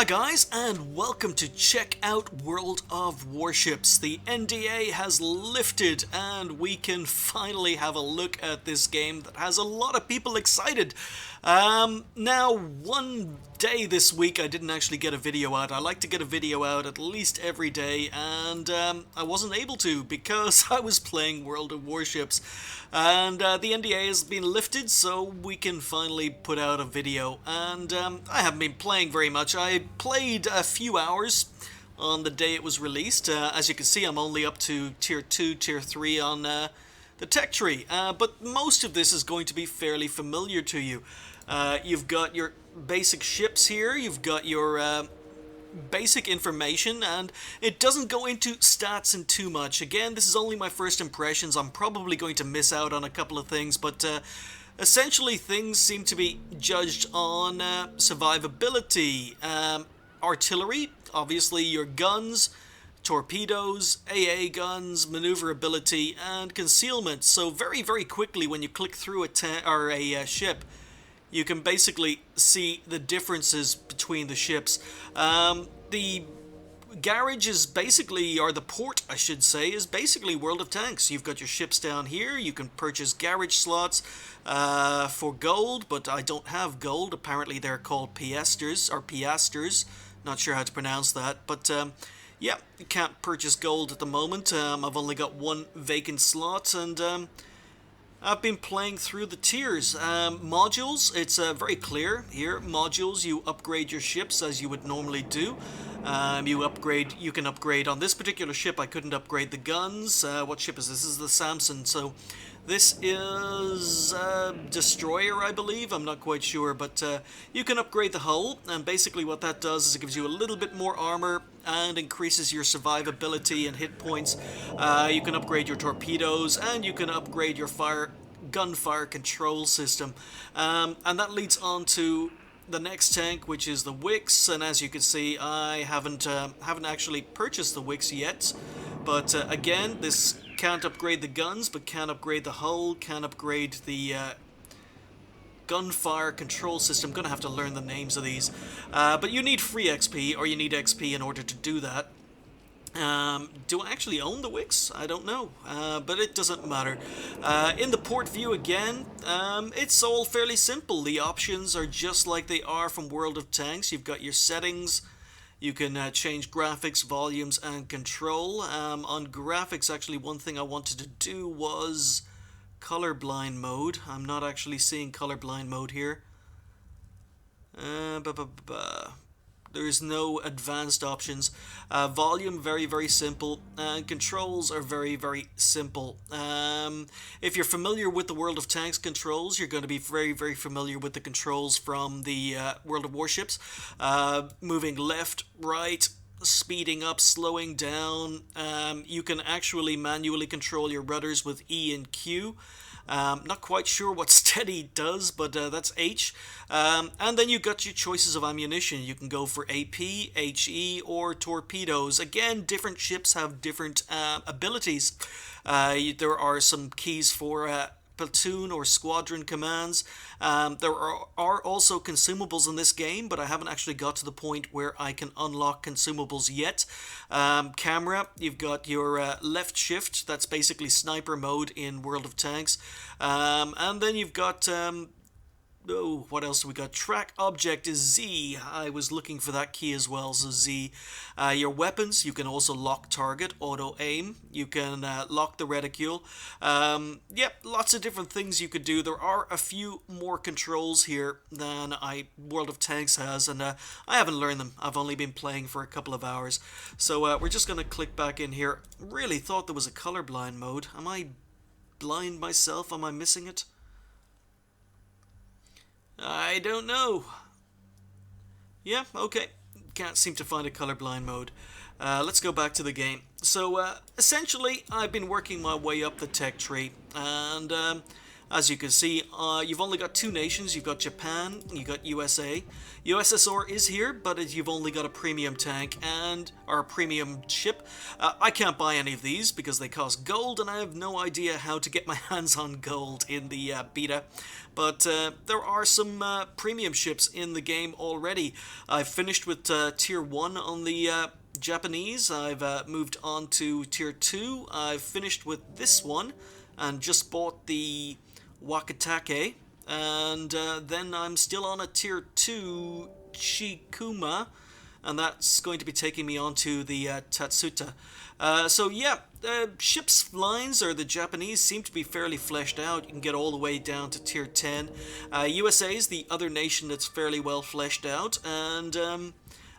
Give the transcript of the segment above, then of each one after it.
Hi guys, and welcome to check out World of Warships. The NDA has lifted and we can finally have a look at this game that has a lot of people excited. Now, one day this week I didn't actually get a video out. I like to get a video out at least every day, and I wasn't able to because I was playing World of Warships. And the NDA has been lifted, so we can finally put out a video. And I haven't been playing very much. I played a few hours on the day it was released. As you can see, I'm only up to Tier 2, Tier 3 on the tech tree. But most of this is going to be fairly familiar to you. You've got your basic ships here. You've got your basic information, and it doesn't go into stats and too much. Again, this is only my first impressions. I'm probably going to miss out on a couple of things, but essentially things seem to be judged on survivability, artillery, obviously your guns, torpedoes, AA guns, maneuverability, and concealment. So very, very quickly when you click through a ship, you can basically see the differences between the ships. The garage is basically, or the port I should say, is basically World of Tanks. You've got your ships down here. You can purchase garage slots for gold, but I don't have gold. Apparently they're called piasters, or piasters. Not sure how to pronounce that, but yeah, you can't purchase gold at the moment. I've only got one vacant slot, and I've been playing through the tiers. Modules, it's very clear here. Modules, you upgrade your ships as you would normally do. You can upgrade on this particular ship. I couldn't upgrade the guns. What ship is this? This is the Samson. So this is Destroyer, I believe. I'm not quite sure, but you can upgrade the hull, and basically what that does is it gives you a little bit more armor and increases your survivability and hit points. You can upgrade your torpedoes, and you can upgrade your gunfire control system, and that leads on to the next tank, which is the Wicks. And as you can see, I haven't actually purchased the Wicks yet, but again, this can't upgrade the guns, but can upgrade the hull, can upgrade the gunfire control system. I'm gonna have to learn the names of these, but you need free XP, or you need XP in order to do that. Do I actually own the Wicks? I don't know, but it doesn't matter. In the port view again, it's all fairly simple. The options are just like they are from World of Tanks. You've got your settings. You can change graphics, volumes, and control. On graphics, actually, one thing I wanted to do was colorblind mode. I'm not actually seeing colorblind mode here. There's no advanced options. Volume, very, very simple. And controls are very, very simple. If you're familiar with the World of Tanks controls, you're going to be very, very familiar with the controls from the World of Warships. Moving left, right, speeding up, slowing down. You can actually manually control your rudders with E and Q. Not quite sure what steady does, but that's H. And then you've got your choices of ammunition. You can go for AP, HE, or torpedoes. Again, different ships have different abilities. There are some keys for platoon or squadron commands. There are also consumables in this game, but I haven't actually got to the point where I can unlock consumables yet. Camera, you've got your left shift, that's basically sniper mode in World of Tanks. And then you've got what else do we got? Track object is Z. I was looking for that key as well, so Z. Your weapons, you can also lock target, auto aim. You can lock the reticule. Yep, lots of different things you could do. There are a few more controls here than World of Tanks has, and I haven't learned them. I've only been playing for a couple of hours. So we're just going to click back in here. Really thought there was a colorblind mode. Am I blind myself? Am I missing it? I don't know. Yeah, okay. Can't seem to find a colorblind mode. Let's go back to the game. So, essentially, I've been working my way up the tech tree, and As you can see, you've only got two nations. You've got Japan, you've got USA. USSR is here, but you've only got a premium tank or a premium ship. I can't buy any of these because they cost gold, and I have no idea how to get my hands on gold in the beta. But there are some premium ships in the game already. I've finished with Tier 1 on the Japanese. I've moved on to Tier 2. I've finished with this one and just bought the Wakatake, and then I'm still on a Tier 2 Chikuma, and that's going to be taking me on to the Tatsuta. So yeah, ships lines, or the Japanese, seem to be fairly fleshed out. You can get all the way down to Tier 10. USA is the other nation that's fairly well fleshed out, and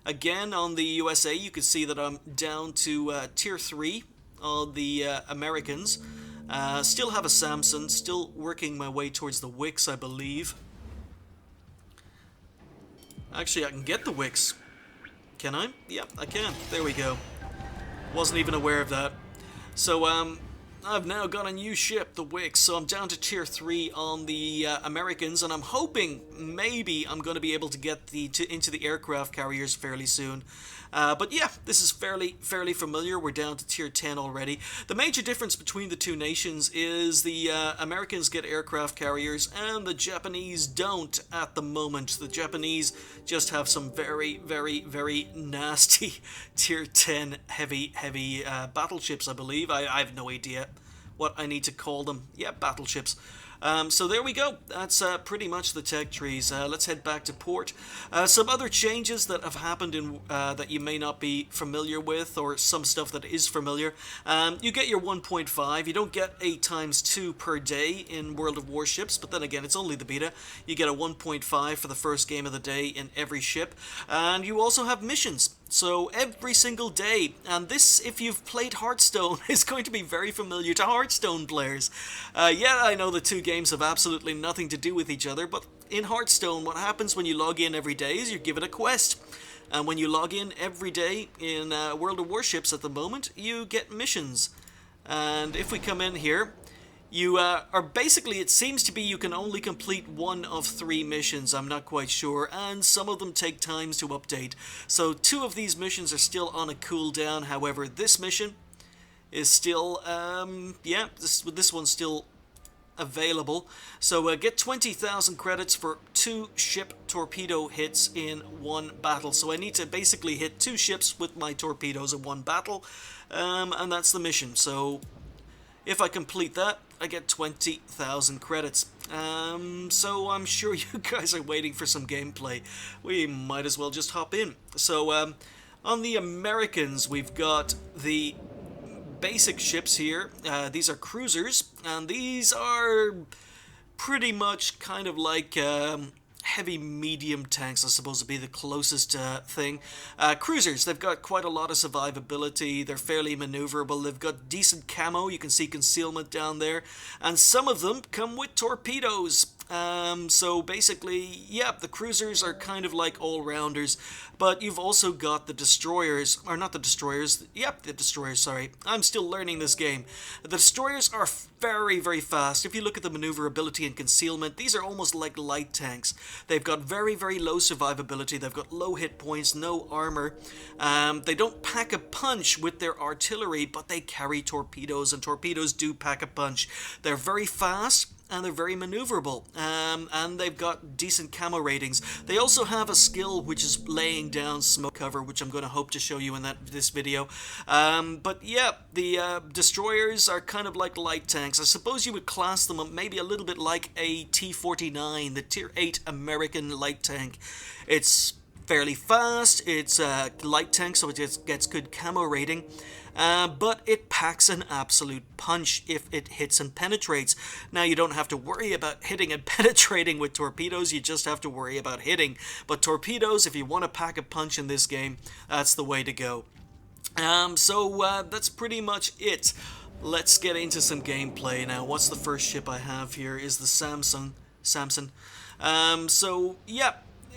again, on the USA, you can see that I'm down to Tier 3 on the Americans. Still have a Samson, still working my way towards the Wicks, I believe. Actually, I can get the Wicks. Can I? Yeah, I can. There we go. Wasn't even aware of that. So, I've now got a new ship, the Wicks, so I'm down to Tier 3 on the Americans, and I'm hoping maybe I'm going to be able to get into the aircraft carriers fairly soon. But yeah, this is fairly familiar. We're down to Tier 10 already. The major difference between the two nations is the Americans get aircraft carriers and the Japanese don't at the moment. The Japanese just have some very nasty Tier 10 heavy battleships, I believe. I have no idea what I need to call them. Yeah, battleships. So there we go. That's pretty much the tech trees. Let's head back to port. Some other changes that have happened in that you may not be familiar with, or some stuff that is familiar. You get your 1.5. You don't get a ×2 per day in World of Warships, but then again, it's only the beta. You get a 1.5 for the first game of the day in every ship. And you also have missions. So every single day, and this, if you've played Hearthstone, is going to be very familiar to Hearthstone players. Yeah, I know the two games have absolutely nothing to do with each other, but in Hearthstone, what happens when you log in every day is you're given a quest. And when you log in every day in World of Warships at the moment, you get missions. And if we come in here, you are basically, it seems to be you can only complete one of 3 missions, I'm not quite sure, and some of them take times to update. So 2 of these missions are still on a cooldown. However, this mission is still, yeah, this one's still available. So get 20,000 credits for 2 ship torpedo hits in 1 battle. So I need to basically hit 2 ships with my torpedoes in 1 battle, and that's the mission. So if I complete that, I get 20,000 credits. So I'm sure you guys are waiting for some gameplay. We might as well just hop in. So on the Americans, we've got the basic ships here. These are cruisers, and these are pretty much kind of like heavy medium tanks, I suppose, would be the closest thing. Cruisers, they've got quite a lot of survivability. They're fairly maneuverable. They've got decent camo. You can see concealment down there, and some of them come with torpedoes. So basically, yeah, the cruisers are kind of like all-rounders, but you've also got the destroyers, or not the destroyers, yep, the destroyers, sorry. I'm still learning this game. The destroyers are very fast. If you look at the maneuverability and concealment, these are almost like light tanks. They've got very low survivability. They've got low hit points, no armor. They don't pack a punch with their artillery, but they carry torpedoes, and torpedoes do pack a punch. They're very fast, and they're very maneuverable, and they've got decent camo ratings. They also have a skill which is laying down smoke cover, which I'm going to hope to show you in this video. But yeah, the destroyers are kind of like light tanks. I suppose you would class them maybe a little bit like a T-49, the Tier 8 American light tank. It's fairly fast, it's a light tank, so it just gets good camo rating. But it packs an absolute punch if it hits and penetrates. Now, you don't have to worry about hitting and penetrating with torpedoes, you just have to worry about hitting. But torpedoes, if you want to pack a punch in this game, that's the way to go. So that's pretty much it. Let's get into some gameplay now. What's the first ship I have here is the Samson. So, yeah,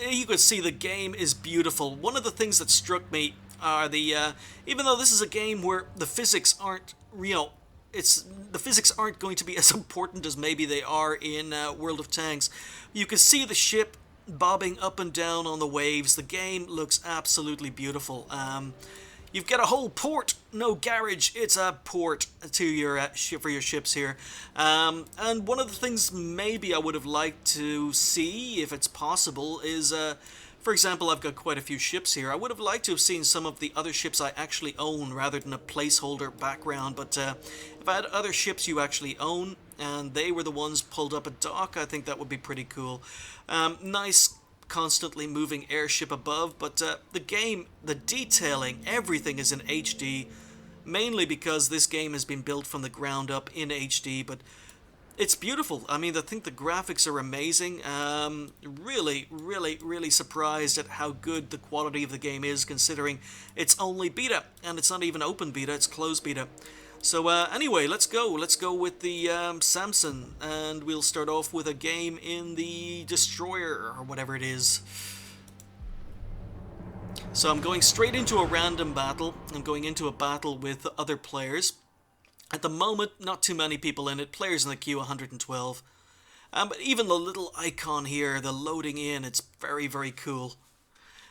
you can see the game is beautiful. One of the things that struck me are the, even though this is a game where the physics aren't real, the physics aren't going to be as important as maybe they are in World of Tanks. You can see the ship bobbing up and down on the waves. The game looks absolutely beautiful. You've got a whole port, no garage, it's a port to your for your ships here. And one of the things maybe I would have liked to see, if it's possible, is, for example, I've got quite a few ships here. I would have liked to have seen some of the other ships I actually own rather than a placeholder background. But if I had other ships you actually own, and they were the ones pulled up at dock, I think that would be pretty cool. Nice constantly moving airship above, but the game, the detailing, everything is in HD, mainly because this game has been built from the ground up in HD, but it's beautiful. I mean, I think the graphics are amazing. Really surprised at how good the quality of the game is, considering it's only beta, and it's not even open beta, it's closed beta. So anyway, let's go with the Samson, and we'll start off with a game in the Destroyer, or whatever it is. So I'm going straight into a random battle. I'm going into a battle with other players. At the moment, not too many people in it, players in the queue 112. But even the little icon here, the loading in, it's very cool.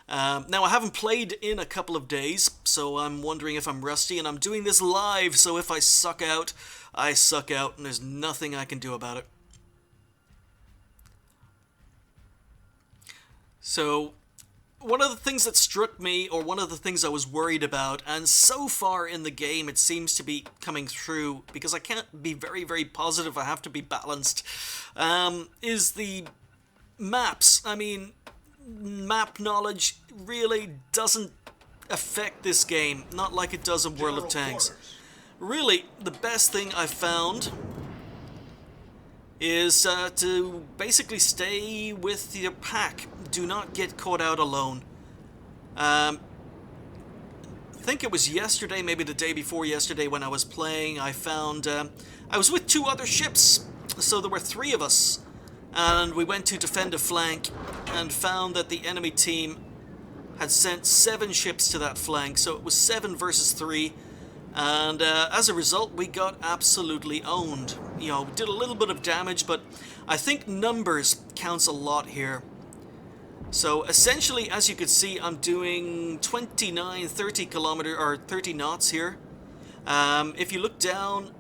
Now, I haven't played in a couple of days, so I'm wondering if I'm rusty, and I'm doing this live, so if I suck out, I suck out, and there's nothing I can do about it. So, one of the things that struck me, or one of the things I was worried about, and so far in the game it seems to be coming through, because I can't be very positive, I have to be balanced, is the maps. I mean, map knowledge really doesn't affect this game, not like it does in World of Tanks. Really, the best thing I've found is to basically stay with your pack. Do not get caught out alone. I think it was yesterday, maybe the day before yesterday when I was playing, I found I was with 2 other ships, so there were 3 of us. And we went to defend a flank and found that the enemy team had sent 7 ships to that flank, so it was 7 versus 3, and as a result we got absolutely owned. You know, we did a little bit of damage, but I think numbers counts a lot here. So essentially, as you can see, I'm doing 30 knots here. If you look down,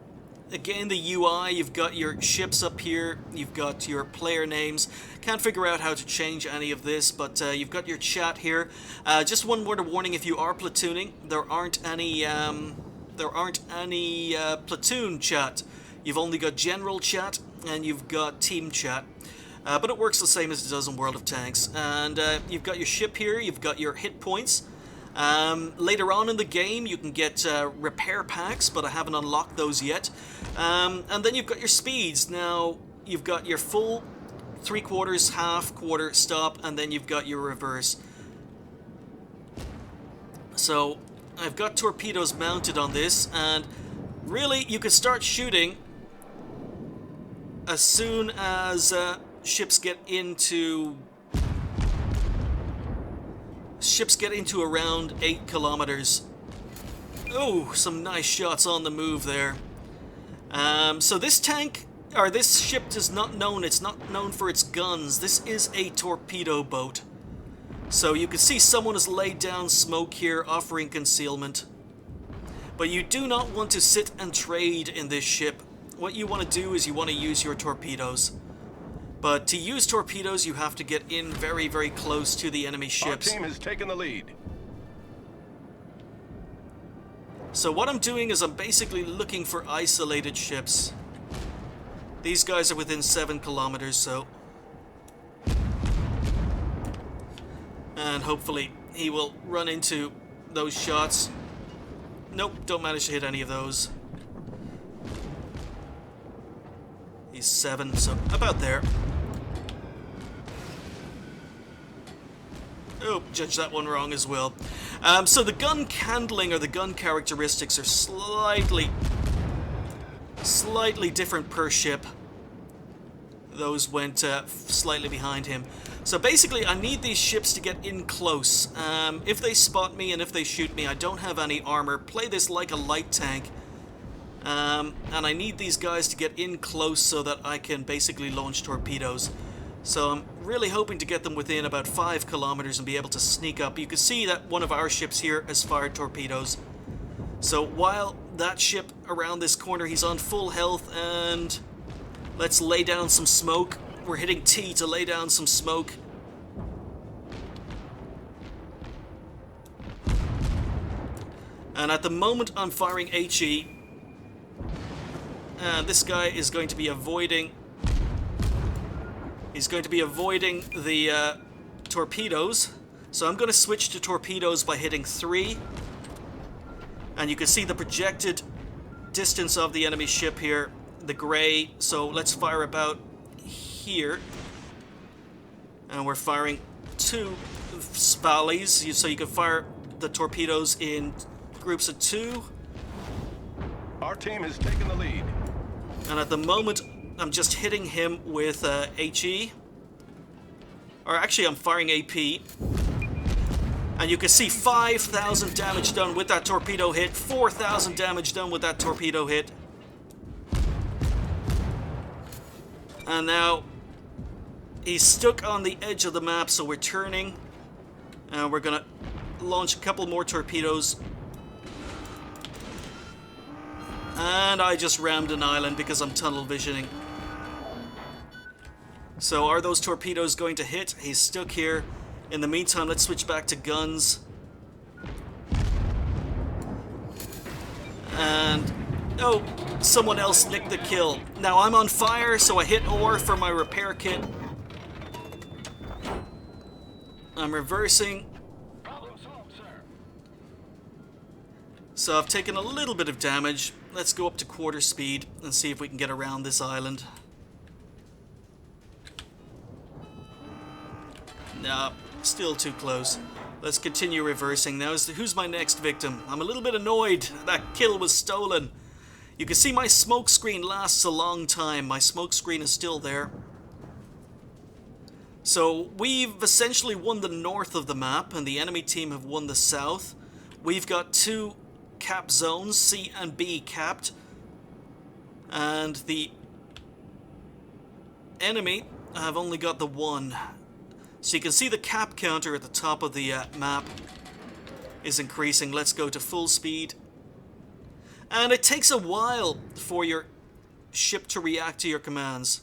again, the UI, you've got your ships up here, you've got your player names. Can't figure out how to change any of this, but you've got your chat here. Just one word of warning: if you are platooning, there aren't any platoon chat. You've only got general chat and you've got team chat. But it works the same as it does in World of Tanks. And you've got your ship here, you've got your hit points. Later on in the game you can get repair packs, but I haven't unlocked those yet. And then you've got your speeds. Now you've got your full, 3/4, half, quarter, stop, and then you've got your reverse. So I've got torpedoes mounted on this, and really you can start shooting as soon as ships get into around 8 kilometers. Oh, some nice shots on the move there. So this tank, or this ship is not known, it's not known for its guns. This is a torpedo boat. So you can see someone has laid down smoke here, offering concealment. But you do not want to sit and trade in this ship. What you want to do is you want to use your torpedoes. But to use torpedoes, you have to get in very, very close to the enemy ships. Our team has taken the lead. So what I'm doing is I'm basically looking for isolated ships. These guys are within 7 kilometers, so... and hopefully he will run into those shots. Nope, don't manage to hit any of those. He's 7, so about there. Oh, judge that one wrong as well. So the gun handling, or the gun characteristics, are slightly different per ship. Those went slightly behind him. So basically, I need these ships to get in close. If they spot me and if they shoot me, I don't have any armor. Play this like a light tank. And I need these guys to get in close so that I can basically launch torpedoes. So I'm really hoping to get them within about 5 kilometers and be able to sneak up. You can see that one of our ships here has fired torpedoes. So while that ship around this corner, he's on full health, and let's lay down some smoke. We're hitting T to lay down some smoke. And at the moment I'm firing HE. And this guy is going to be avoiding... He's going to be avoiding the torpedoes. So I'm going to switch to torpedoes by hitting 3. And you can see the projected distance of the enemy ship here, the gray. So let's fire about here. And we're firing 2 volleys, so you can fire the torpedoes in groups of 2. Our team has taken the lead. And at the moment, I'm just hitting him with HE. Or actually, I'm firing AP. And you can see 5,000 damage done with that torpedo hit. 4,000 damage done with that torpedo hit. And now, he's stuck on the edge of the map, so we're turning. And we're going to launch a couple more torpedoes. And I just rammed an island because I'm tunnel visioning. So are those torpedoes going to hit? He's stuck here. In the meantime, let's switch back to guns. And... oh, someone else nicked the kill. Now I'm on fire, so I hit ore for my repair kit. I'm reversing. Problem solved, sir. So I've taken a little bit of damage. Let's go up to quarter speed and see if we can get around this island. Nah, still too close. Let's continue reversing. Now, who's my next victim? I'm a little bit annoyed. That kill was stolen. You can see my smoke screen lasts a long time. My smoke screen is still there. So we've essentially won the north of the map, and the enemy team have won the south. We've got 2 cap zones, C and B capped. And the enemy have only got the 1. So you can see the cap counter at the top of the map is increasing. Let's go to full speed. And it takes a while for your ship to react to your commands.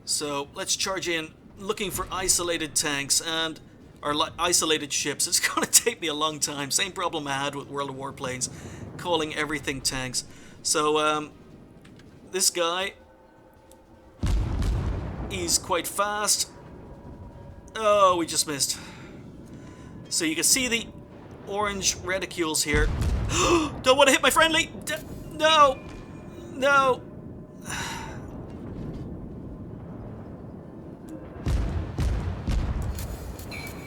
So let's charge in, looking for isolated tanks and or isolated ships. It's going to take me a long time. Same problem I had with World of Warplanes, calling everything tanks. So this guy... he's quite fast. Oh, we just missed. So you can see the orange reticules here. Don't want to hit my friendly! No! No!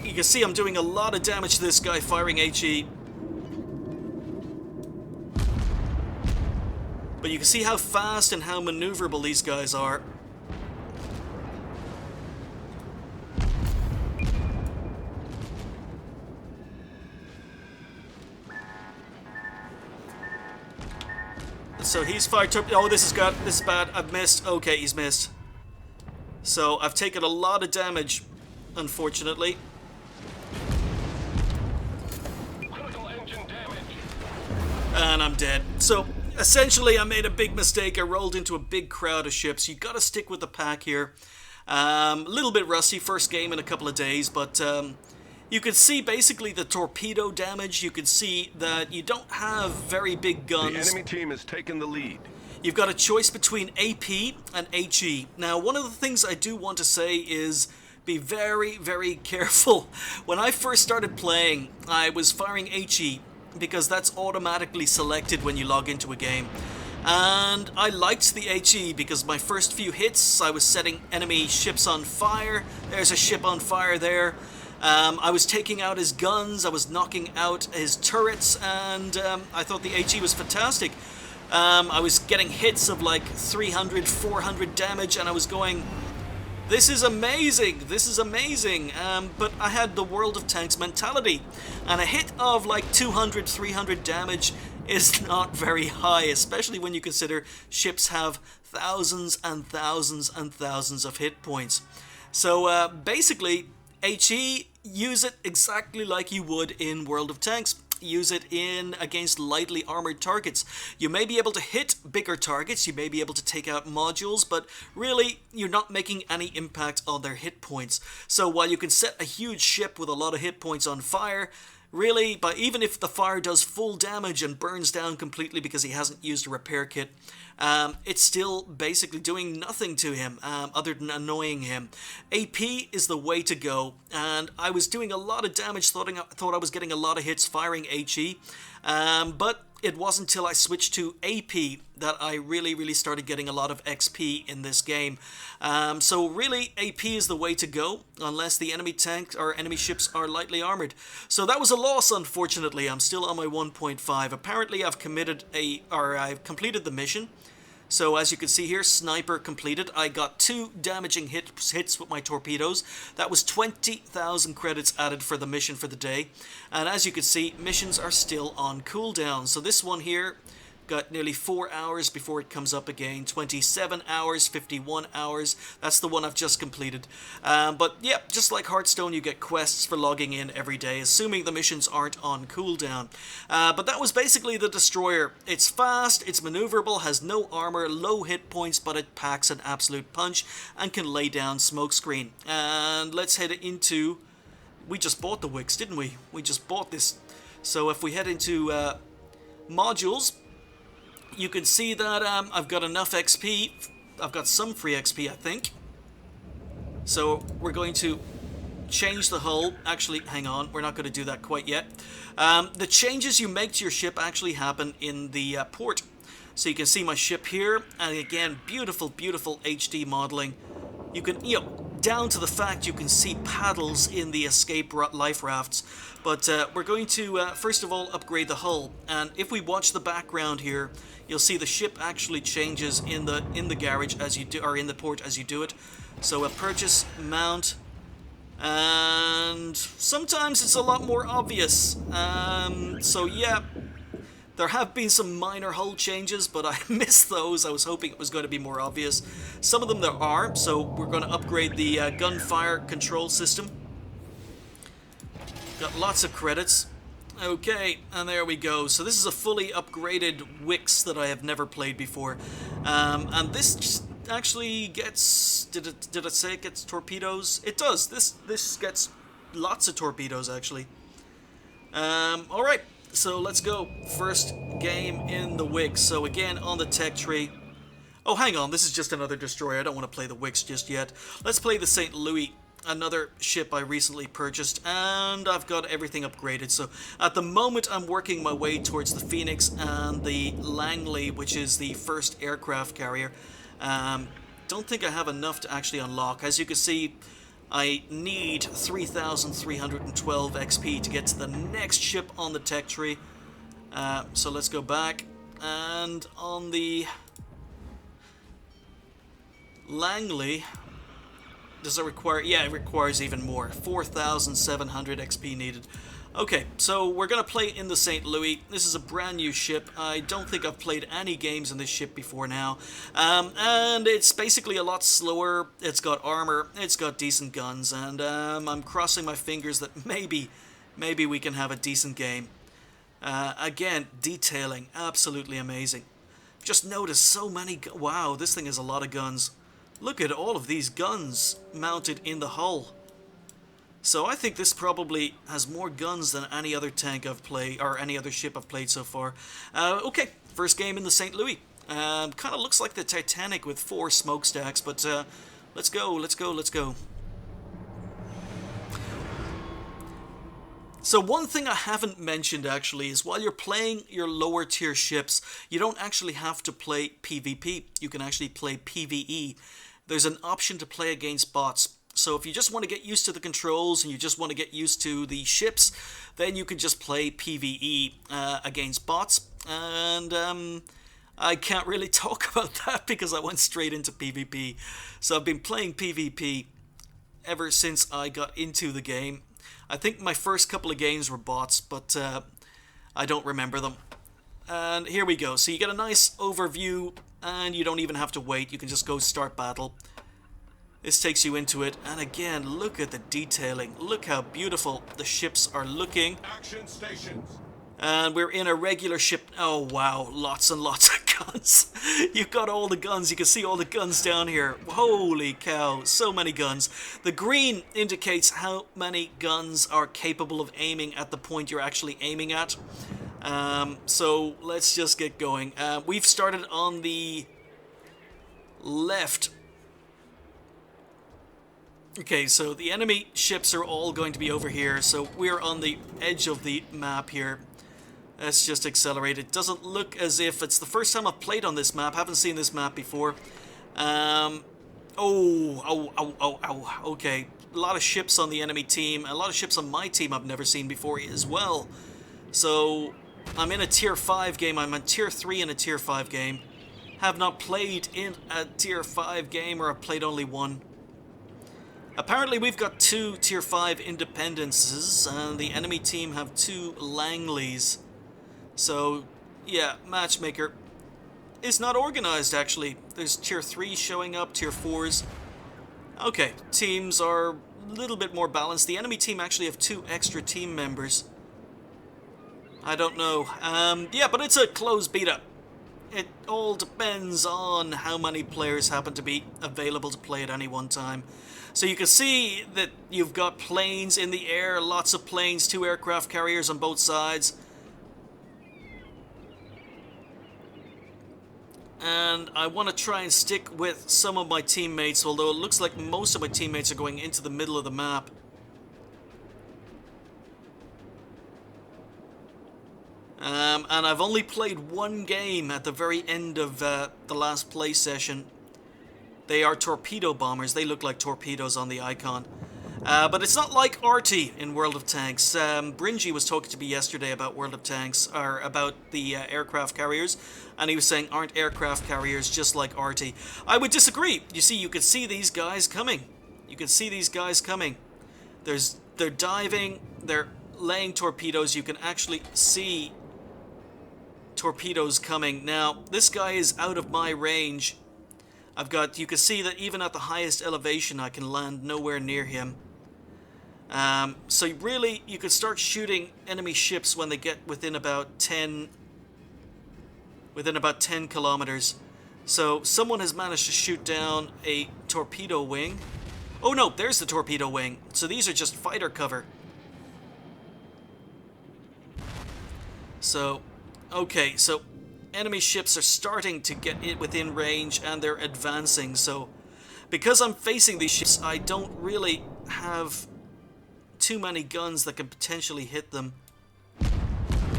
You can see I'm doing a lot of damage to this guy firing HE. But you can see how fast and how maneuverable these guys are. So he's fired torpedo. Oh, this is good. This is bad. I've missed. Okay, he's missed. So I've taken a lot of damage, unfortunately. Critical engine damage. And I'm dead. So essentially, I made a big mistake. I rolled into a big crowd of ships. You got to stick with the pack here. A little bit rusty, first game in a couple of days, but you can see basically the torpedo damage. You can see that you don't have very big guns. The enemy team has taken the lead. You've got a choice between AP and HE. Now, one of the things I do want to say is be very, very careful. When I first started playing, I was firing HE because that's automatically selected when you log into a game. And I liked the HE because my first few hits, I was setting enemy ships on fire. There's a ship on fire there. I was taking out his guns, I was knocking out his turrets, and I thought the HE was fantastic. I was getting hits of like 300, 400 damage, and I was going This is amazing. This is amazing. But I had the World of Tanks mentality, and a hit of like 200, 300 damage is not very high, especially when you consider ships have thousands and thousands and thousands of hit points. So basically, HE, use it exactly like you would in World of Tanks. Use it in against lightly armored targets. You may be able to hit bigger targets, you may be able to take out modules, but really you're not making any impact on their hit points. So while you can set a huge ship with a lot of hit points on fire, really, but even if the fire does full damage and burns down completely because he hasn't used a repair kit, it's still basically doing nothing to him other than annoying him. AP is the way to go, and I was doing a lot of damage, thought I was getting a lot of hits firing HE, but it wasn't until I switched to AP that I really started getting a lot of XP in this game. So really, AP is the way to go, unless the enemy tanks or enemy ships are lightly armored. So that was a loss, unfortunately. I'm still on my 1.5. Apparently, I've completed the mission. So as you can see here, sniper completed. I got 2 damaging hits with my torpedoes. That was 20,000 credits added for the mission for the day. And as you can see, missions are still on cooldown. So this one here got nearly 4 hours before it comes up again. 27 hours, 51 hours. That's the one I've just completed. But yeah, just like Hearthstone, you get quests for logging in every day, assuming the missions aren't on cooldown. But that was basically the destroyer. It's fast, it's maneuverable, has no armor, low hit points, but it packs an absolute punch and can lay down smokescreen. And let's head into... We just bought the Wix, didn't we? We just bought this. So if we head into modules, you can see that I've got enough XP. I've got some free XP, I think. So we're going to change the hull. Actually, hang on. We're not going to do that quite yet. The changes you make to your ship actually happen in the port. So you can see my ship here. And again, beautiful, beautiful HD modeling. You can, down to the fact you can see paddles in the escape life rafts. But we're going to, first of all, upgrade the hull. And if we watch the background here, you'll see the ship actually changes in the garage as you do, or in the port as you do it. So a purchase, mount, and sometimes it's a lot more obvious. So yeah, there have been some minor hull changes, but I missed those. I was hoping it was going to be more obvious. Some of them there are, so we're going to upgrade the gunfire control system. Got lots of credits. Okay, and there we go. So this is a fully upgraded Wix that I have never played before. And this actually gets... Did it say it gets torpedoes? It does. This gets lots of torpedoes, actually. Alright, so let's go. First game in the Wix. So again, on the tech tree. Oh, hang on. This is just another destroyer. I don't want to play the Wix just yet. Let's play the St. Louis. Another ship I recently purchased, and I've got everything upgraded. So at the moment I'm working my way towards the Phoenix and the Langley, which is the first aircraft carrier. Don't think I have enough to actually unlock. As you can see, I need 3,312 XP to get to the next ship on the tech tree. So let's go back, and on the Langley, does it require... Yeah, it requires even more. 4,700 XP needed. Okay, so we're going to play in the St. Louis. This is a brand new ship. I don't think I've played any games in this ship before now. And it's basically a lot slower. It's got armor. It's got decent guns. And I'm crossing my fingers that maybe we can have a decent game. Again, detailing. Absolutely amazing. Just notice so many... Wow, this thing has a lot of guns. Look at all of these guns mounted in the hull. So I think this probably has more guns than any other tank I've played, or any other ship I've played so far. Okay, first game in the St. Louis. Kind of looks like the Titanic with 4 smokestacks, but let's go, let's go, let's go. So one thing I haven't mentioned actually is while you're playing your lower tier ships, you don't actually have to play PvP. You can actually play PvE. There's an option to play against bots. So if you just want to get used to the controls and you just want to get used to the ships, then you can just play PvE against bots. And I can't really talk about that because I went straight into PvP. So I've been playing PvP ever since I got into the game. I think my first couple of games were bots, but I don't remember them. And here we go. So you get a nice overview, and you don't even have to wait. You can just go start battle. This takes you into it, and again, look at the detailing. Look how beautiful the ships are looking. Action stations. And we're in a regular ship. Oh wow, lots and lots of guns. You've got all the guns. You can see all the guns down here. Holy cow, so many guns. The green indicates how many guns are capable of aiming at the point you're actually aiming at. So let's just get going. We've started on the left. Okay, so the enemy ships are all going to be over here. So we're on the edge of the map here. Let's just accelerate. It doesn't look as if it's the first time I've played on this map. Haven't seen this map before. Okay. A lot of ships on the enemy team. A lot of ships on my team I've never seen before as well. So I'm in a tier 5 game. I'm in tier 3 in a tier 5 game. Have not played in a tier 5 game, or I've played only one. Apparently we've got 2 tier 5 independences, and the enemy team have 2 Langleys. So, yeah, matchmaker is not organized, actually. There's tier 3 showing up, tier 4s. Okay, teams are a little bit more balanced. The enemy team actually have 2 extra team members. I don't know. Yeah, but it's a closed beta. It all depends on how many players happen to be available to play at any one time. So you can see that you've got planes in the air, lots of planes, 2 aircraft carriers on both sides. And I want to try and stick with some of my teammates, although it looks like most of my teammates are going into the middle of the map. And I've only played one game at the very end of the last play session. They are torpedo bombers. They look like torpedoes on the icon. But it's not like Arty in World of Tanks. Bringy was talking to me yesterday about World of Tanks, or about the aircraft carriers, and he was saying, aren't aircraft carriers just like Arty? I would disagree. You see, you can see these guys coming. You can see these guys coming. They're diving, they're laying torpedoes. You can actually see torpedoes coming. Now, this guy is out of my range. You can see that even at the highest elevation, I can land nowhere near him. So really, you could start shooting enemy ships when they get within about 10 kilometers. So someone has managed to shoot down a torpedo wing. Oh no, there's the torpedo wing. So these are just fighter cover. So, okay, so enemy ships are starting to get it within range, and they're advancing. So because I'm facing these ships, I don't really have too many guns that can potentially hit them.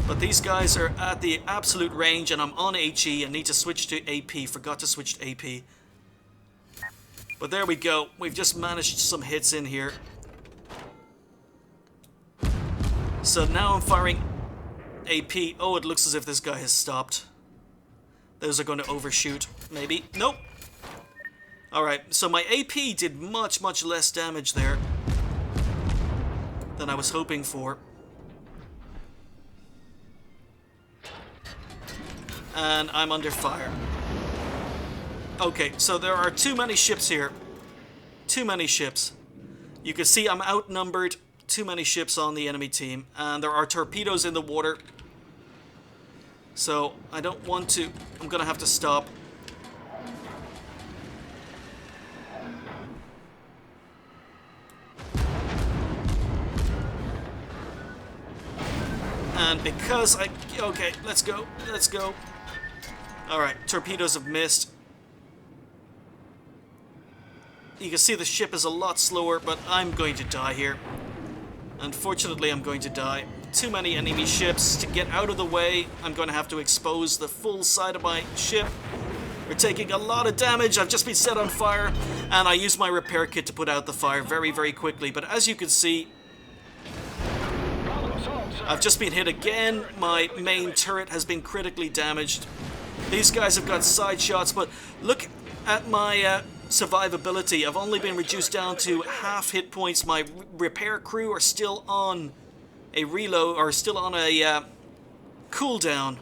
But these guys are at the absolute range, and I'm on HE and need to switch to AP. Forgot to switch to AP. But there we go. We've just managed some hits in here. So now I'm firing AP. Oh, it looks as if this guy has stopped. Those are going to overshoot, maybe. Nope. Alright, so my AP did much, much less damage there than I was hoping for. And I'm under fire. Okay, so there are too many ships here. Too many ships. You can see I'm outnumbered. Too many ships on the enemy team. And there are torpedoes in the water. So I don't want to. I'm going to have to stop. And because okay, let's go. Let's go. Alright, torpedoes have missed. You can see the ship is a lot slower, but I'm going to die here. Unfortunately, I'm going to die. Too many enemy ships. To get out of the way, I'm going to have to expose the full side of my ship. We're taking a lot of damage. I've just been set on fire, and I used my repair kit to put out the fire very, very quickly. But as you can see, I've just been hit again. My main turret has been critically damaged. These guys have got side shots, but look at my survivability. I've only been reduced down to half hit points. My repair crew are still on a reload, or still on a cooldown.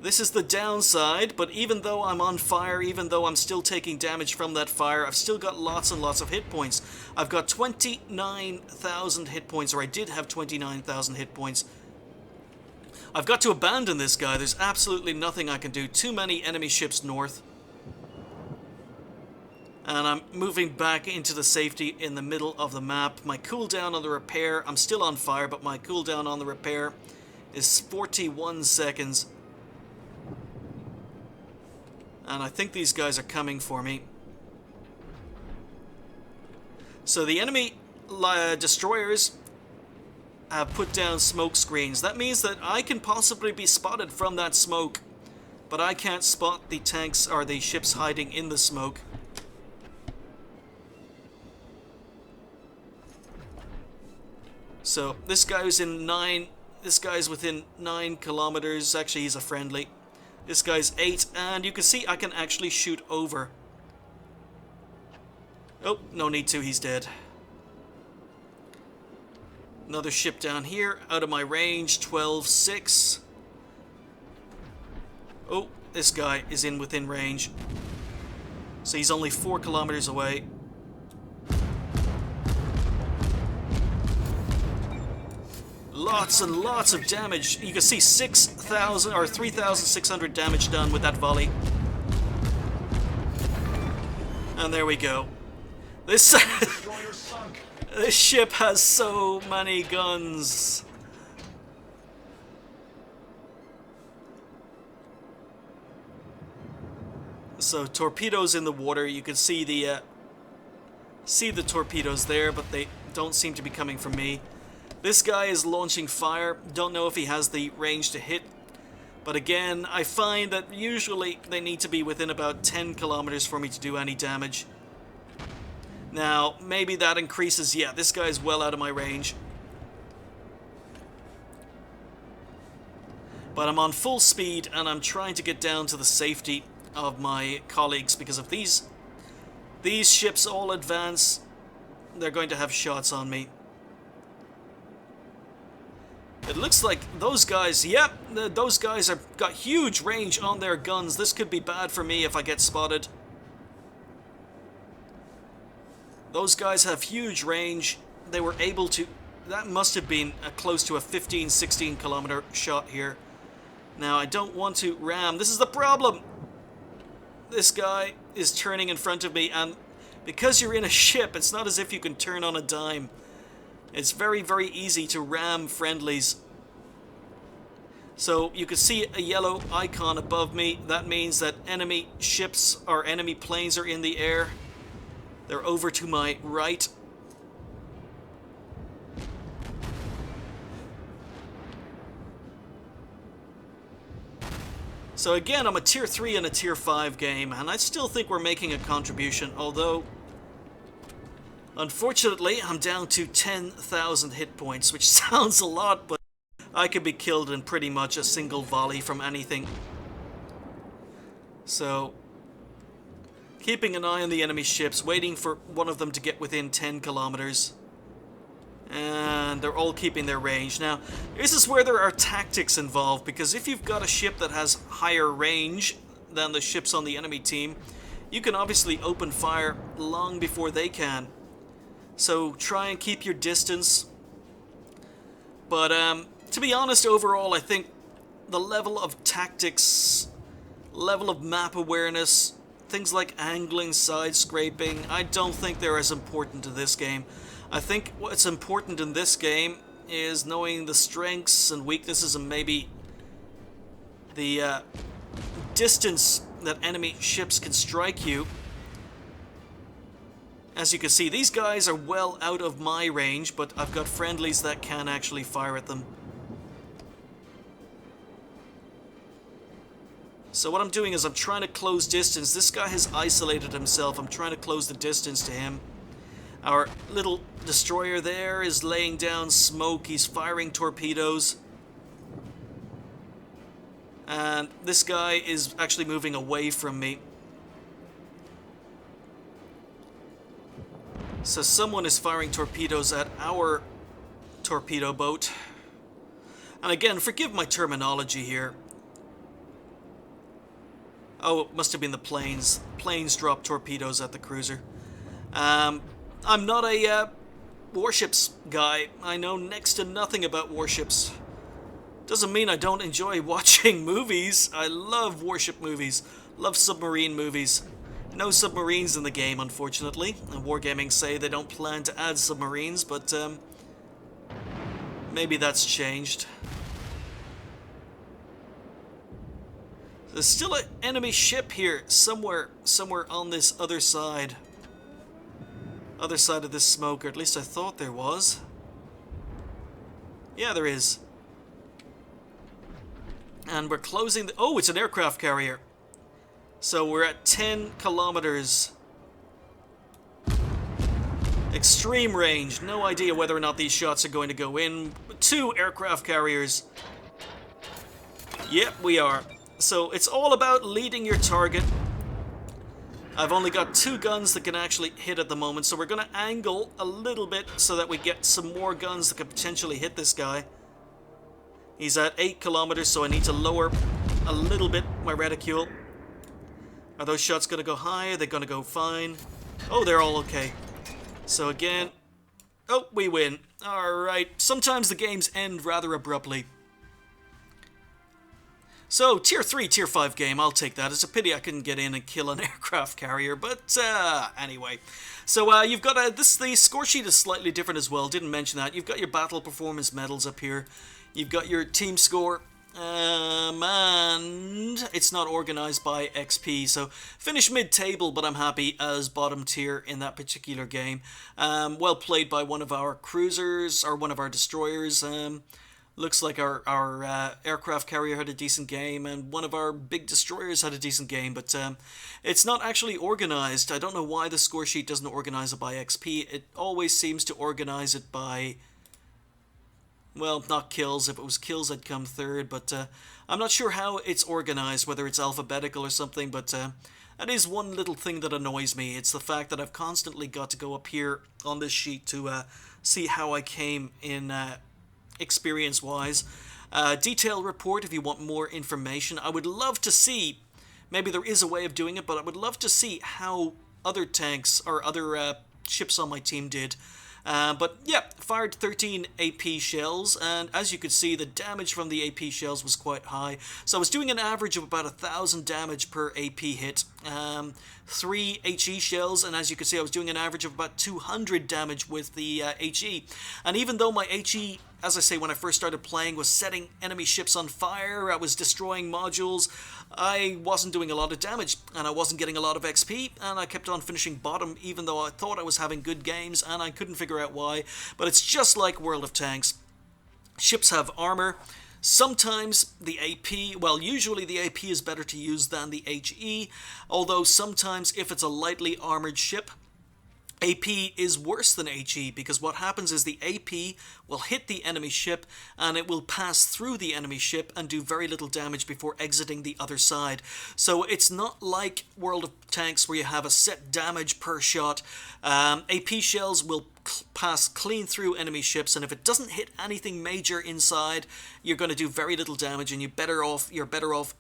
This is the downside, but even though I'm on fire, even though I'm still taking damage from that fire, I've still got lots and lots of hit points. I've got 29,000 hit points, or I did have 29,000 hit points. I've got to abandon this guy. There's absolutely nothing I can do. Too many enemy ships north. And I'm moving back into the safety in the middle of the map. My cooldown on the repair, I'm still on fire, but my cooldown on the repair is 41 seconds. And I think these guys are coming for me. So the enemy destroyers have put down smoke screens. That means that I can possibly be spotted from that smoke, but I can't spot the tanks or the ships hiding in the smoke. So this guy's within 9 kilometers. Actually, he's a friendly. This guy's 8, and you can see I can actually shoot over. Oh, no need to, he's dead. Another ship down here, out of my range, 12-6. Oh, this guy is within range. So he's only 4 kilometers away. Lots and lots of damage. You can see 6,000 or 3,600 damage done with that volley. And there we go. This this ship has so many guns. So torpedoes in the water. You can see the torpedoes there, but they don't seem to be coming from me. This guy is launching fire. Don't know if he has the range to hit. But again, I find that usually they need to be within about 10 kilometers for me to do any damage. Now, maybe that increases. Yeah, this guy's well out of my range. But I'm on full speed and I'm trying to get down to the safety of my colleagues, because if these ships all advance, they're going to have shots on me. It looks like those guys, yep, those guys have got huge range on their guns. This could be bad for me if I get spotted. Those guys have huge range. They were able to... That must have been close to a 15-16 kilometer shot here. Now, I don't want to ram. This is the problem. This guy is turning in front of me, and because you're in a ship, it's not as if you can turn on a dime. It's very, very easy to ram friendlies. So you can see a yellow icon above me. That means that enemy ships or enemy planes are in the air. They're over to my right. So again, I'm a tier 3 and a tier 5 game, and I still think we're making a contribution, although unfortunately, I'm down to 10,000 hit points, which sounds a lot, but I could be killed in pretty much a single volley from anything. So, keeping an eye on the enemy ships, waiting for one of them to get within 10 kilometers. And they're all keeping their range. Now, this is where there are tactics involved, because if you've got a ship that has higher range than the ships on the enemy team, you can obviously open fire long before they can. So try and keep your distance. But to be honest, overall, I think the level of tactics, level of map awareness, things like angling, side scraping, I don't think they're as important to this game. I think what's important in this game is knowing the strengths and weaknesses and maybe the distance that enemy ships can strike you. As you can see, these guys are well out of my range, but I've got friendlies that can actually fire at them. So what I'm doing is I'm trying to close distance. This guy has isolated himself. I'm trying to close the distance to him. Our little destroyer there is laying down smoke. He's firing torpedoes. And this guy is actually moving away from me. So someone is firing torpedoes at our torpedo boat. And again, forgive my terminology here. Oh, it must have been the planes. Planes drop torpedoes at the cruiser. I'm not a warships guy. I know next to nothing about warships. Doesn't mean I don't enjoy watching movies. I love warship movies. Love submarine movies. No submarines in the game, unfortunately. And Wargaming say they don't plan to add submarines, but maybe that's changed. There's still an enemy ship here, somewhere on this other side. Other side of this smoke, or at least I thought there was. Yeah, there is. And we're closing the... Oh, it's an aircraft carrier. So we're at 10 kilometers. Extreme range. No idea whether or not these shots are going to go in. 2 aircraft carriers. Yep, we are. So it's all about leading your target. I've only got 2 guns that can actually hit at the moment, so we're going to angle a little bit so that we get some more guns that could potentially hit this guy. He's at 8 kilometers, so I need to lower a little bit my reticule. Are those shots going to go high? Are they going to go fine? Oh, they're all okay. So again... Oh, we win. Alright. Sometimes the games end rather abruptly. So, Tier 3, Tier 5 game, I'll take that. It's a pity I couldn't get in and kill an aircraft carrier, but anyway. So, you've got the score sheet is slightly different as well, didn't mention that. You've got your battle performance medals up here. You've got your team score, and it's not organized by XP. So, finished mid-table, but I'm happy as bottom tier in that particular game. Well played by one of our cruisers, or one of our destroyers. Looks like our aircraft carrier had a decent game, and one of our big destroyers had a decent game, but it's not actually organized. I don't know why the score sheet doesn't organize it by XP. It always seems to organize it by, well, not kills. If it was kills, I'd come third, but I'm not sure how it's organized, whether it's alphabetical or something, but that is one little thing that annoys me. It's the fact that I've constantly got to go up here on this sheet to see how I came in... experience-wise. Detailed report if you want more information. I would love to see, maybe there is a way of doing it, but I would love to see how other tanks or other ships on my team did. But yeah, fired 13 AP shells, and as you could see, the damage from the AP shells was quite high. So I was doing an average of about 1,000 damage per AP hit. 3 HE shells, and as you can see, I was doing an average of about 200 damage with the HE. And even though my HE, as I say, when I first started playing, was setting enemy ships on fire, I was destroying modules, I wasn't doing a lot of damage, and I wasn't getting a lot of XP, and I kept on finishing bottom, even though I thought I was having good games, and I couldn't figure out why. But it's just like World of Tanks. Ships have armor. Sometimes the AP, well, usually the AP is better to use than the HE, although sometimes if it's a lightly armored ship, AP is worse than HE, because what happens is the AP will hit the enemy ship and it will pass through the enemy ship and do very little damage before exiting the other side. So it's not like World of Tanks where you have a set damage per shot. AP shells will pass clean through enemy ships, and if it doesn't hit anything major inside, you're going to do very little damage, and you're better off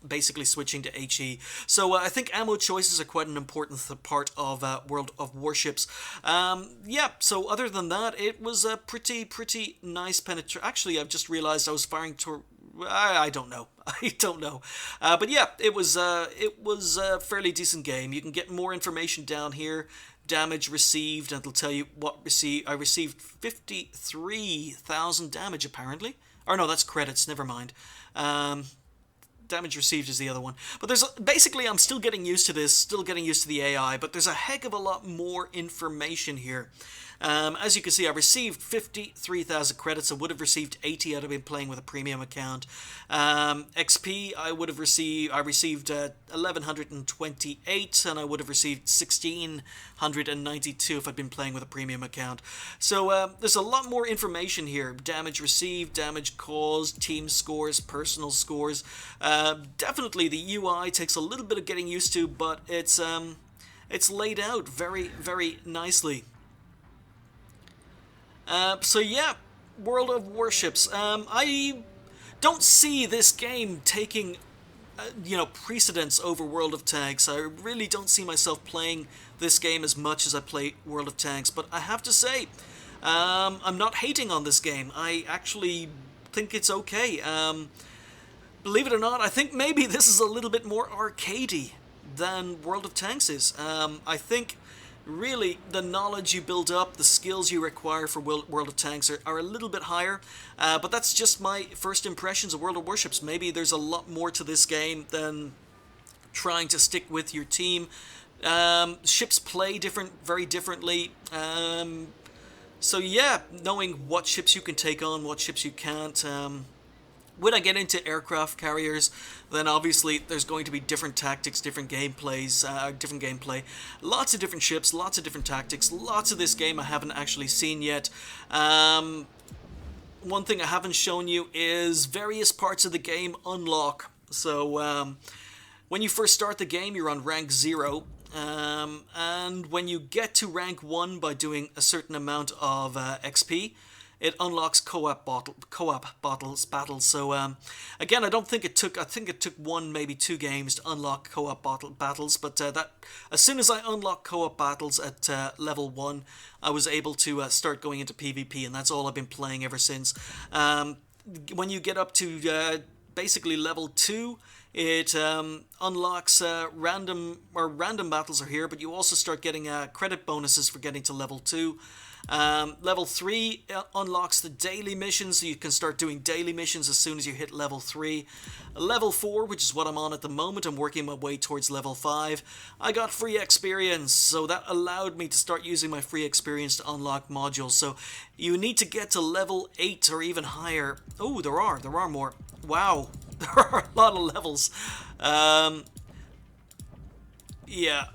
basically switching to HE. So I think ammo choices are quite an important part of World of Warships. Yeah, so other than that, it was a pretty nice penetration. Actually, I've just realized I was firing I don't know. I don't know. But yeah, it was a fairly decent game. You can get more information down here. Damage received, and it'll tell you what I received 53,000 damage apparently. Or no, that's credits, never mind. Damage received is the other one. But there's basically, I'm still getting used to this, still getting used to the AI, but there's a heck of a lot more information here. As you can see, I received 53,000 credits. I would have received 80 had I been playing with a premium account. XP, I received 1,128, and I would have received 1,692 if I'd been playing with a premium account. So there's a lot more information here. Damage received, damage caused, team scores, personal scores. Definitely the UI takes a little bit of getting used to, but it's laid out very, very nicely. So yeah, World of Warships. I don't see this game taking, precedence over World of Tanks. I really don't see myself playing this game as much as I play World of Tanks. But I have to say, I'm not hating on this game. I actually think it's okay. Believe it or not, I think maybe this is a little bit more arcadey than World of Tanks is. I think really the knowledge you build up, the skills you require for World of Tanks are a little bit higher, but that's just my first impressions of World of Warships. Maybe there's a lot more to this game than trying to stick with your team. Ships play very differently. So yeah, knowing what ships you can take on, what ships you can't. When I get into aircraft carriers, then obviously there's going to be different tactics, different gameplay. Lots of different ships, lots of different tactics, lots of this game I haven't actually seen yet. One thing I haven't shown you is various parts of the game unlock. So when you first start the game, you're on rank 0. And when you get to rank 1 by doing a certain amount of XP, it unlocks co-op battles. So again, I think it took 1, maybe 2 games to unlock co-op battles. But that as soon as I unlocked co-op battles at level 1, I was able to start going into PvP, and that's all I've been playing ever since. When you get up to basically level 2, it unlocks random battles are here, but you also start getting credit bonuses for getting to level 2. Level 3 unlocks the daily missions, so you can start doing daily missions as soon as you hit level 3. Level 4, which is what I'm on at the moment, I'm working my way towards level 5. I got free experience, so that allowed me to start using my free experience to unlock modules. So you need to get to level 8 or even higher. Oh, there are more. Wow, there are a lot of levels. Yeah.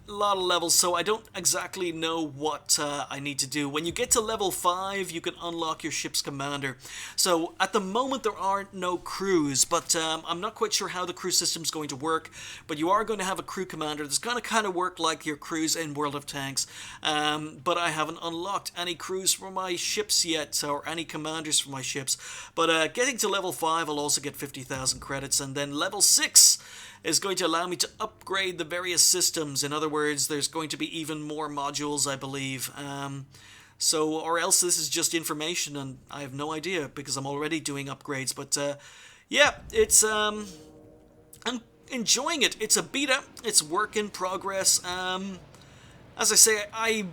A lot of levels, so I don't exactly know what I need to do. When you get to level 5, you can unlock your ship's commander. So at the moment there are no crews, but I'm not quite sure how the crew system is going to work. But you are going to have a crew commander that's going to kind of work like your crews in World of Tanks. But I haven't unlocked any crews for my ships yet, or any commanders for my ships. But getting to level 5, I'll also get 50,000 credits, and then level 6 is going to allow me to upgrade the various systems. In other words, there's going to be even more modules, I believe. Or else this is just information, and I have no idea because I'm already doing upgrades. But yeah, it's I'm enjoying it. It's a beta. It's work in progress. As I say, I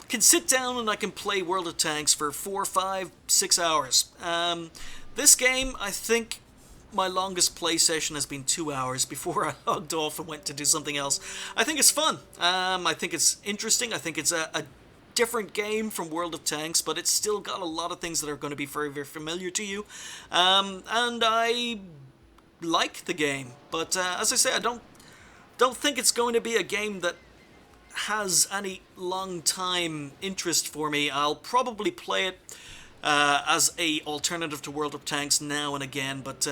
can sit down and I can play World of Tanks for 4, 5, 6 hours. This game, I think, my longest play session has been 2 hours before I logged off and went to do something else. I think it's fun. I think it's interesting. I think it's a different game from World of Tanks, but it's still got a lot of things that are going to be very, very familiar to you. And I like the game. But as I say, I don't think it's going to be a game that has any long-time interest for me. I'll probably play it as a alternative to World of Tanks now and again, but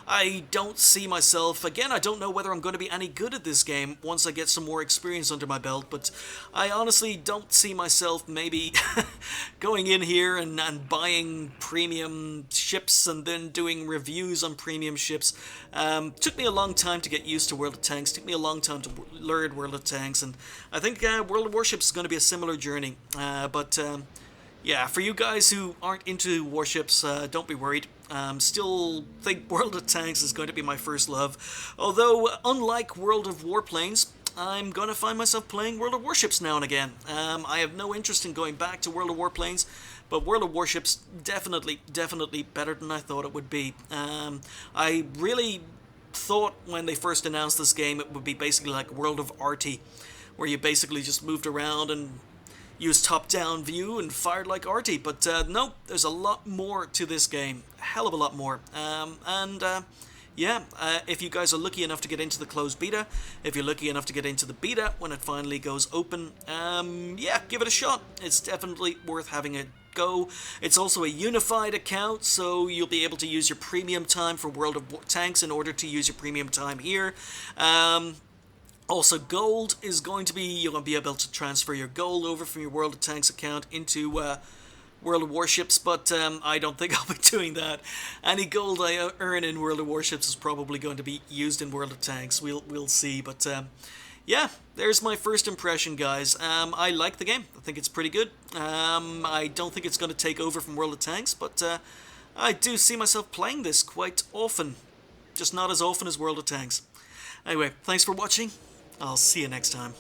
I don't see myself, again, I don't know whether I'm going to be any good at this game once I get some more experience under my belt, but I honestly don't see myself maybe going in here and buying premium ships and then doing reviews on premium ships. Took me a long time to get used to World of Tanks, took me a long time to learn World of Tanks, and I think World of Warships is going to be a similar journey, yeah, for you guys who aren't into warships, don't be worried. Still think World of Tanks is going to be my first love. Although, unlike World of Warplanes, I'm going to find myself playing World of Warships now and again. I have no interest in going back to World of Warplanes, but World of Warships definitely better than I thought it would be. I really thought when they first announced this game it would be basically like World of Arty, where you basically just moved around and used top-down view and fired like Artie, but no, there's a lot more to this game, a hell of a lot more. Yeah, if you guys are lucky enough to get into the closed beta, if you're lucky enough to get into the beta when it finally goes open, yeah, give it a shot. It's definitely worth having a go. It's also a unified account, so you'll be able to use your premium time for World of Tanks in order to use your premium time here. Also, gold is going to be, you're going to be able to transfer your gold over from your World of Tanks account into World of Warships, but I don't think I'll be doing that. Any gold I earn in World of Warships is probably going to be used in World of Tanks. We'll see, but yeah, there's my first impression, guys. I like the game. I think it's pretty good. I don't think it's going to take over from World of Tanks, but I do see myself playing this quite often. Just not as often as World of Tanks. Anyway, thanks for watching. I'll see you next time.